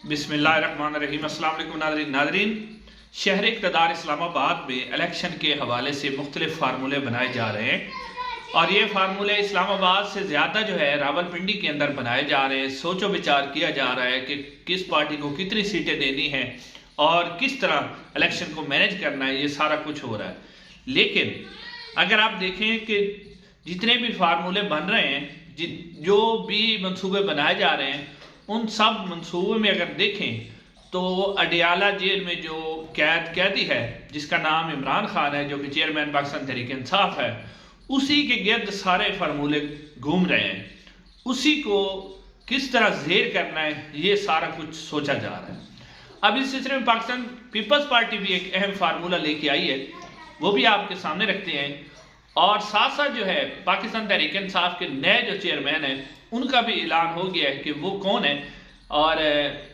بسم اللہ الرحمن الرحیم۔ السلام علیکم ناظرین، شہر اقتدار اسلام آباد میں الیکشن کے حوالے سے مختلف فارمولے بنائے جا رہے ہیں اور یہ فارمولے اسلام آباد سے زیادہ جو ہے راولپنڈی کے اندر بنائے جا رہے ہیں۔ سوچ و بچار کیا جا رہا ہے کہ کس پارٹی کو کتنی سیٹیں دینی ہیں اور کس طرح الیکشن کو مینج کرنا ہے، یہ سارا کچھ ہو رہا ہے۔ لیکن اگر آپ دیکھیں کہ جتنے بھی فارمولے بن رہے ہیں، جو بھی منصوبے بنائے جا رہے ہیں، ان سب منصوبے میں اگر دیکھیں تو اڈیالہ جیل میں جو قیدی ہے جس کا نام عمران خان ہے، جو کہ چیئرمین پاکستان تحریک انصاف ہے، اسی کے گرد سارے فارمولے گھوم رہے ہیں۔ اسی کو کس طرح زیر کرنا ہے، یہ سارا کچھ سوچا جا رہا ہے۔ اب اس سلسلے میں پاکستان پیپلز پارٹی بھی ایک اہم فارمولہ لے کے آئی ہے، وہ بھی آپ کے سامنے رکھتے ہیں۔ اور ساتھ ساتھ جو ہے پاکستان تحریک انصاف کے نئے جو چیئرمین ہیں، ان کا بھی اعلان ہو گیا ہے کہ وہ کون ہے اور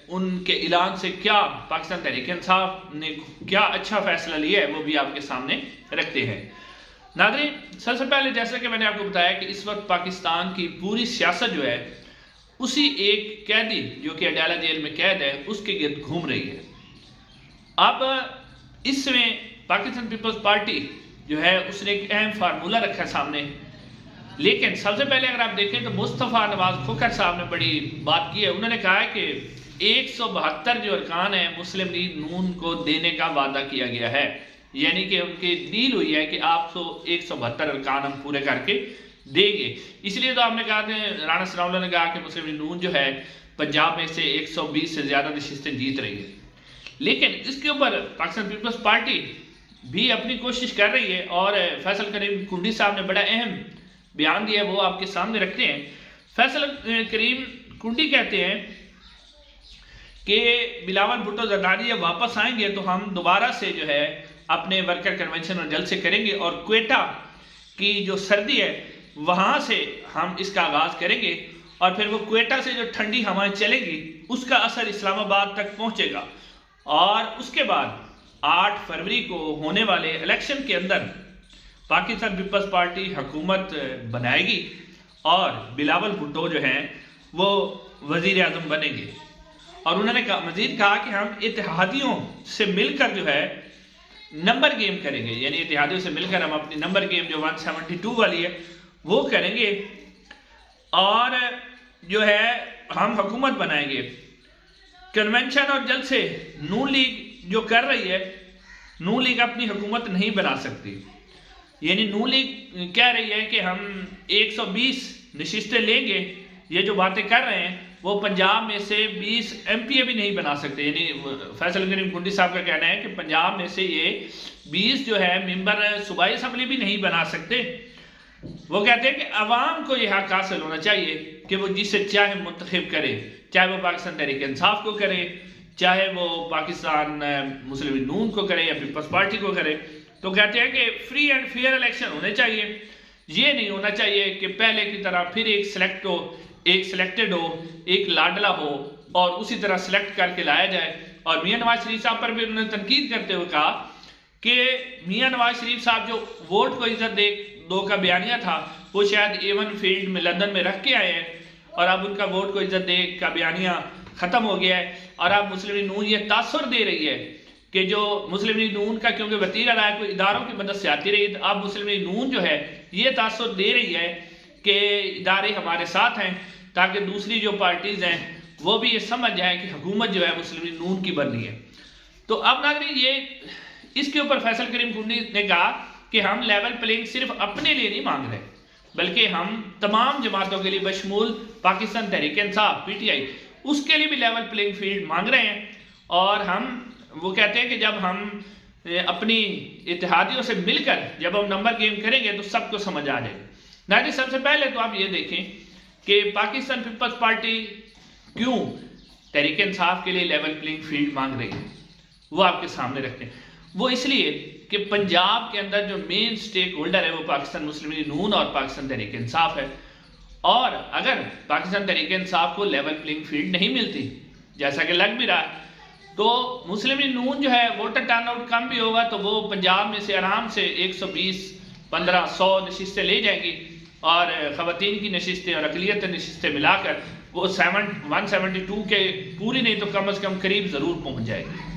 ان کے اعلان سے کیا پاکستان تحریک انصاف نے کیا اچھا فیصلہ لیا ہے، وہ بھی آپ کے سامنے رکھتے ہیں۔ ناظرین، سب سے پہلے جیسا کہ میں نے آپ کو بتایا کہ اس وقت پاکستان کی پوری سیاست جو ہے اسی ایک قیدی جو کہ اڈیالہ جیل میں قید ہے، اس کے گرد گھوم رہی ہے۔ اب اس میں پاکستان پیپلز پارٹی جو ہے اس نے ایک اہم فارمولہ رکھا سامنے، لیکن سب سے پہلے اگر آپ دیکھیں تو مصطفیٰ نواز کھوکھر صاحب نے بڑی بات کی ہے۔ انہوں نے کہا ہے کہ 172 جو ارکان ہیں مسلم لیگ نون کو دینے کا وعدہ کیا گیا ہے، یعنی کہ ان کی ڈیل ہوئی ہے کہ آپ 172 ارکان ہم پورے کر کے دیں گے۔ اس لیے تو آپ نے کہا کہ رانا ثناء اللہ نے کہا کہ مسلم لیگ نون جو ہے پنجاب میں سے 120 سے زیادہ نشستیں جیت رہی ہے۔ لیکن اس کے اوپر پاکستان پیپلز پارٹی بھی اپنی کوشش کر رہی ہے اور فیصل کریم کنڈی صاحب نے بڑا اہم بیان دیا ہے، وہ آپ کے سامنے رکھتے ہیں۔ فیصل کریم کنڈی کہتے ہیں کہ بلاول بھٹو زرداری واپس آئیں گے تو ہم دوبارہ سے جو ہے اپنے ورکر کنونشن اور جلسے کریں گے اور کوئٹہ کی جو سردی ہے وہاں سے ہم اس کا آغاز کریں گے اور پھر وہ کوئٹہ سے جو ٹھنڈی ہوائیں چلے گی اس کا اثر اسلام آباد تک پہنچے گا اور اس کے بعد 8 فروری کو ہونے والے الیکشن کے اندر پاکستان پیپلز پارٹی حکومت بنائے گی اور بلاول بھٹو جو ہیں وہ وزیر اعظم بنیں گے۔ اور انہوں نے مزید کہا کہ ہم اتحادیوں سے مل کر جو ہے نمبر گیم کریں گے، یعنی اتحادیوں سے مل کر ہم اپنی نمبر گیم جو 172 والی ہے وہ کریں گے اور جو ہے ہم حکومت بنائیں گے۔ کنونشن اور جلسے نون لیگ جو کر رہی ہے، نون لیگ اپنی حکومت نہیں بنا سکتی، یعنی نون لیگ کہہ رہی ہے کہ ہم 120 نشستیں لیں گے۔ یہ جو باتیں کر رہے ہیں وہ پنجاب میں سے 20 ایم پی اے بھی نہیں بنا سکتے، یعنی فیصل کریم کنڈی صاحب کا کہنا ہے کہ پنجاب میں سے یہ 20 جو ہے ممبر صوبائی اسمبلی بھی نہیں بنا سکتے۔ وہ کہتے ہیں کہ عوام کو یہ حق حاصل ہونا چاہیے کہ وہ جسے چاہے منتخب کرے، چاہے وہ پاکستان تحریک انصاف کو کرے، چاہے وہ پاکستان مسلم لیگ نون کو کرے یا پیپلز پارٹی کو کرے۔ تو کہتے ہیں کہ فری اینڈ فیئر الیکشن ہونے چاہیے، یہ نہیں ہونا چاہیے کہ پہلے کی طرح پھر ایک سلیکٹڈ ہو، ایک لاڈلا ہو اور اسی طرح سلیکٹ کر کے لایا جائے۔ اور میاں نواز شریف صاحب پر بھی انہوں نے تنقید کرتے ہوئے کہا کہ میاں نواز شریف صاحب جو ووٹ کو عزت دو کا بیانیہ تھا وہ شاید ایون فیلڈ میں لندن میں رکھ کے آئے ہیں اور اب ان کا ووٹ کو عزت دے کا بیانیہ ختم ہو گیا ہے اور اب مسلم لیگ نون یہ تاثر دے رہی ہے کہ جو مسلم لیگ نون کا کیونکہ وتیرہ رائے کوئی اداروں کی مدد سے آتی رہی، اب مسلم لیگ نون جو ہے یہ تاثر دے رہی ہے کہ ادارے ہمارے ساتھ ہیں، تاکہ دوسری جو پارٹیز ہیں وہ بھی یہ سمجھ جائیں کہ حکومت جو ہے مسلم لیگ نون کی بننی ہے۔ تو اب ناظرین، یہ اس کے اوپر فیصل کریم کنڈی نے کہا کہ ہم لیول پلینگ صرف اپنے لیے نہیں مانگ رہے بلکہ ہم تمام جماعتوں کے لیے بشمول Pakistan Tehreek Insaf P T I اس کے لیے بھی لیول پلینگ فیلڈ مانگ رہے ہیں۔ اور وہ کہتے ہیں کہ جب ہم اپنی اتحادیوں سے مل کر جب ہم نمبر گیم کریں گے تو سب کو سمجھ آ جائے۔ ناظرین، سب سے پہلے تو آپ یہ دیکھیں کہ پاکستان پیپلز پارٹی کیوں تحریک انصاف کے لیے لیول پلینگ فیلڈ مانگ رہی ہے، وہ آپ کے سامنے رکھتے ہیں۔ وہ اس لیے کہ پنجاب کے اندر جو مین سٹیک ہولڈر ہے وہ پاکستان مسلم لیگ نون اور پاکستان تحریک انصاف ہے، اور اگر پاکستان تحریک انصاف کو لیول پلینگ فیلڈ نہیں ملتی جیسا کہ لگ بھی رہا ہے تو مسلم لیگ نون جو ہے ووٹر ٹرن آؤٹ کم بھی ہوگا تو وہ پنجاب میں سے آرام سے 120 15 100 نشستیں لے جائیں گی اور خواتین کی نشستیں اور اقلیت نشستیں ملا کر وہ 172 کے پوری نہیں تو کم از کم قریب ضرور پہنچ جائے گی۔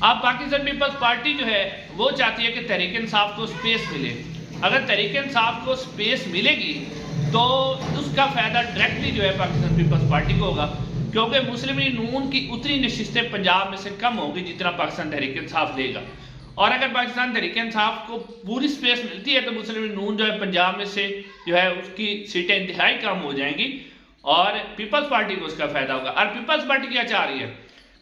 اب پاکستان پیپلز پارٹی جو ہے وہ چاہتی ہے کہ تحریک انصاف کو سپیس ملے۔ اگر تحریک انصاف کو سپیس ملے گی تو اس کا فائدہ ڈائریکٹلی جو ہے پاکستان پیپلز پارٹی کو ہوگا، کیونکہ مسلم لیگ نون کی اتنی نشستیں پنجاب میں سے کم ہوگی جتنا پاکستان تحریک انصاف لے گا، اور اگر پاکستان تحریک انصاف کو پوری سپیس ملتی ہے تو مسلم لیگ نون جو ہے پنجاب میں سے جو ہے اس کی سیٹیں انتہائی کم ہو جائیں گی اور پیپلز پارٹی کو اس کا فائدہ ہوگا۔ اور پیپلز پارٹی کیا چاہ رہی ہے؟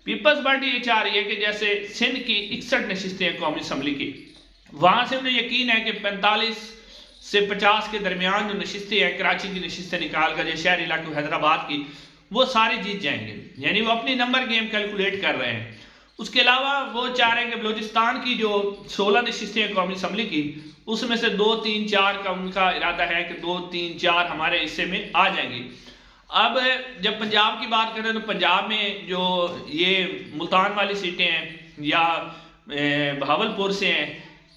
پیپلز پارٹی یہ چاہ رہی ہے کہ جیسے سندھ کی 61 نشستیں ہیں قومی اسمبلی کی، وہاں سے انہیں یقین ہے کہ 45 سے 50 کے درمیان جو نشستیں ہیں کراچی کی نشستیں نکال کر جو شہری علاقے حیدرآباد کی وہ سارے جیت جائیں گے، یعنی وہ اپنی نمبر گیم کیلکولیٹ کر رہے ہیں۔ اس کے علاوہ وہ چاہ رہے ہیں کہ بلوچستان کی جو 16 نشستیں ہیں قومی اسمبلی کی، اس میں سے 2 3 4 کا ان کا ارادہ ہے کہ 2 3 4 ہمارے حصے میں آ جائیں گی۔ اب جب پنجاب کی بات کریں تو پنجاب میں جو یہ ملتان والی سیٹیں ہیں یا بہاولپور سے ہیں،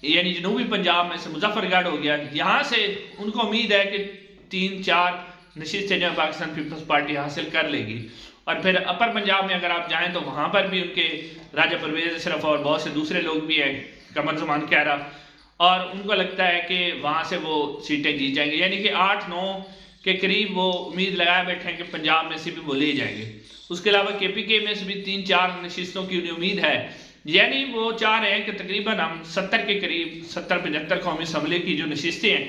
یعنی جنوبی پنجاب میں سے مظفر گڑھ ہو گیا، یہاں سے ان کو امید ہے کہ 3 4 نشستیں جو پاکستان پیپلز پارٹی حاصل کر لے گی۔ اور پھر اپر پنجاب میں اگر آپ جائیں تو وہاں پر بھی ان کے راجہ پرویز اشرف اور بہت سے دوسرے لوگ بھی ہیں، قمر زمان کہرا، اور ان کو لگتا ہے کہ وہاں سے وہ سیٹیں جیت جائیں گے، یعنی کہ 8 9 کے قریب وہ امید لگائے بیٹھے ہیں کہ پنجاب میں سے بھی وہ لے جائیں گے۔ اس کے علاوہ کے پی کے میں سے بھی 3 4 نشستوں کی انہیں امید ہے، یعنی وہ چاہ رہے ہیں کہ تقریباً ہم 70 کے قریب 70 75 قومی اسمبلی کی جو نشستیں ہیں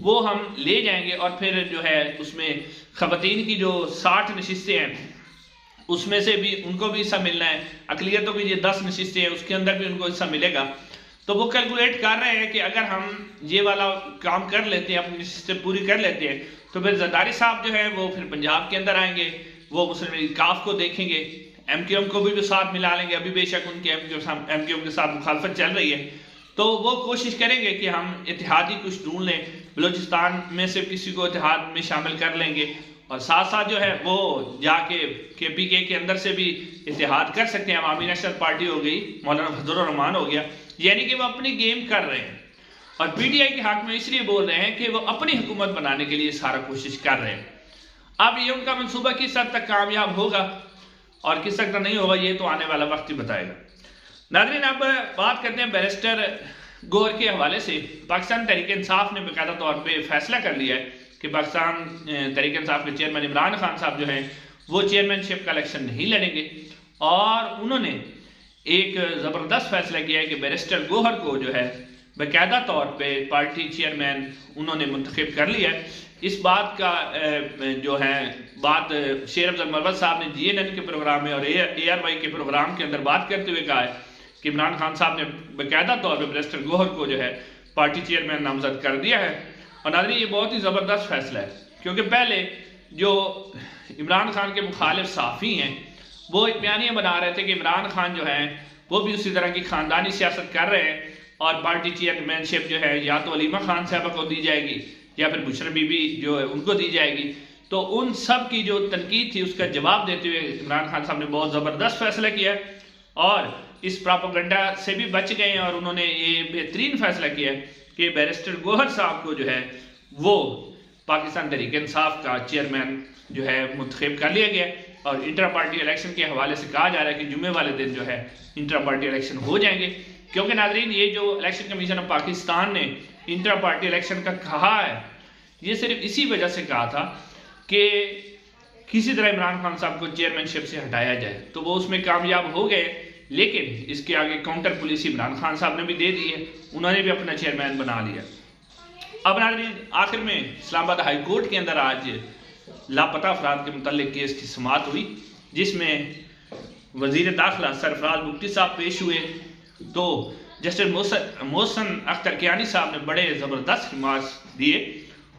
وہ ہم لے جائیں گے، اور پھر جو ہے اس میں خواتین کی جو 60 نشستیں ہیں اس میں سے بھی ان کو بھی حصہ ملنا ہے، اقلیتوں کی یہ 10 نشستیں ہیں اس کے اندر بھی ان کو حصہ ملے گا۔ تو وہ کیلکولیٹ کر رہے ہیں کہ اگر ہم یہ والا کام کر لیتے ہیں، اپنی نشستیں پوری کر لیتے ہیں، تو پھر زرداری صاحب جو ہے وہ پھر پنجاب کے اندر آئیں گے، وہ مسلم لیگ کاف کو دیکھیں گے، ایم کیو ایم کو بھی ساتھ ملا لیں گے، ابھی بے شک ان کے ایم کیو ایم کے ساتھ مخالفت چل رہی ہے، تو وہ کوشش کریں گے کہ ہم اتحادی کچھ ڈھونڈ لیں، بلوچستان میں سے کسی کو اتحاد میں شامل کر لیں گے، اور ساتھ ساتھ جو ہے وہ جا کے پی کے اندر سے بھی اتحاد کر سکتے ہیں۔ عوامی نیشنل پارٹی ہو گئی، مولانا فضل الرحمان ہو گیا، یعنی کہ وہ اپنی گیم کر رہے ہیں، اور پی ٹی آئی کے حق میں اس لیے بول رہے ہیں کہ وہ اپنی حکومت بنانے کے لیے سارا کوشش کر رہے ہیں۔ اب یہ ان کا منصوبہ کس حد تک کامیاب ہوگا اور کس حد تک نہیں ہوگا یہ تو آنے والا وقت ہی بتائے گا۔ ناظرین، اب بات کرتے ہیں بیرسٹر گوہر کے حوالے سے۔ پاکستان تحریک انصاف نے باقاعدہ طور پہ فیصلہ کر لیا ہے کہ پاکستان تحریک انصاف کے چیئرمین عمران خان صاحب جو ہیں وہ چیئرمین شپ کا الیکشن نہیں لڑیں گے، اور انہوں نے ایک زبردست فیصلہ کیا ہے کہ بیرسٹر گوہر کو جو ہے باقاعدہ طور پہ پارٹی چیئرمین انہوں نے منتخب کر لیا ہے۔ اس بات کا جو ہے بات شیر افضل مروت صاحب نے جی این این کے پروگرام میں اور اے آر وائی کے پروگرام کے اندر بات کرتے ہوئے کہا ہے کہ عمران خان صاحب نے باقاعدہ طور پہ بیرسٹر گوہر کو جو ہے پارٹی چیئرمین نامزد کر دیا ہے۔ اور ناظرین، یہ بہت ہی زبردست فیصلہ ہے، کیونکہ پہلے جو عمران خان کے مخالف صحافی ہیں وہ ایک بیانیہ بنا رہے تھے کہ عمران خان جو ہیں وہ بھی اسی طرح کی خاندانی سیاست کر رہے ہیں، اور پارٹی چیئرمین شپ جو ہے یا تو علیمہ خان صاحبہ کو دی جائے گی یا پھر بشرا بی بی جو ہے ان کو دی جائے گی۔ تو ان سب کی جو تنقید تھی اس کا جواب دیتے ہوئے عمران خان صاحب نے بہت زبردست فیصلہ کیا ہے، اور اس پراپوگنڈا سے بھی بچ گئے ہیں، اور انہوں نے یہ بہترین فیصلہ کیا ہے کہ بیرسٹر گوہر صاحب کو جو ہے وہ پاکستان تحریک انصاف کا چیئرمین جو ہے منتخب کر لیا گیا، اور انٹرا پارٹی الیکشن کے حوالے سے کہا جا رہا ہے کہ جمعے والے دن جو ہے انٹرا پارٹی الیکشن ہو جائیں گے، کیونکہ ناظرین یہ جو الیکشن کمیشن آف پاکستان نے انٹرا پارٹی الیکشن کا کہا ہے یہ صرف اسی وجہ سے کہا تھا کہ کسی طرح عمران خان صاحب کو چیئرمین شپ سے ہٹایا جائے، تو وہ اس میں کامیاب ہو گئے، لیکن اس کے آگے کاؤنٹر پالیسی عمران خان صاحب نے بھی دے دی ہے، انہوں نے بھی اپنا چیئرمین بنا لیا۔ اب ناظرین، آخر میں اسلام آباد ہائی کورٹ کے اندر آج لاپتہ افراد کے متعلق کیس کی سماعت ہوئی، جس میں وزیر داخلہ سرفراز بگٹی صاحب پیش ہوئے، تو جسٹس محسن اختر کیانی صاحب نے بڑے زبردست ریمارکس دیے،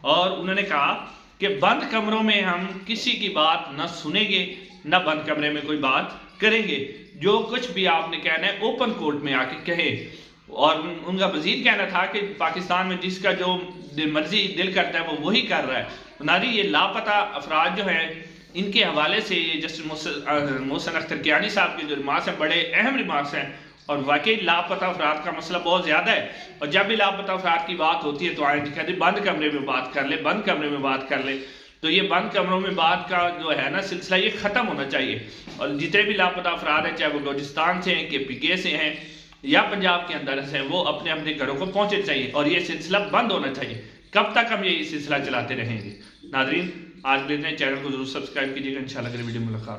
اور انہوں نے کہا کہ بند کمروں میں ہم کسی کی بات نہ سنیں گے نہ بند کمرے میں کوئی بات کریں گے، جو کچھ بھی آپ نے کہنا ہے اوپن کورٹ میں آ کے کہیں۔ اور ان کا مزید کہنا تھا کہ پاکستان میں جس کا جو مرضی دل کرتا ہے وہ وہی کر رہا ہے۔ ناظرین، یہ لاپتہ افراد جو ہیں ان کے حوالے سے یہ جسٹس محسن اختر کیانی صاحب کے جو ریمارکس ہیں بڑے اہم ریمارکس ہیں، اور واقعی لاپتہ افراد کا مسئلہ بہت زیادہ ہے، اور جب بھی لاپتہ افراد کی بات ہوتی ہے تو آئیں کہتے ہیں بند کمرے میں بات کر لے، بند کمرے میں بات کر لے۔ تو یہ بند کمروں میں بات کا جو ہے نا سلسلہ یہ ختم ہونا چاہیے، اور جتنے بھی لاپتہ افراد ہیں، چاہے وہ بلوچستان سے ہیں، KPK سے ہیں یا پنجاب کے اندر سے ہیں، وہ اپنے اپنے گھروں کو پہنچنے چاہیے اور یہ سلسلہ بند ہونا چاہیے۔ کب تک ہم یہ سلسلہ چلاتے رہیں گے؟ ناظرین آج کے لیے چینل کو ضرور سبسکرائب کیجیے گا، انشاءاللہ اگلی ویڈیو میں ملاقات۔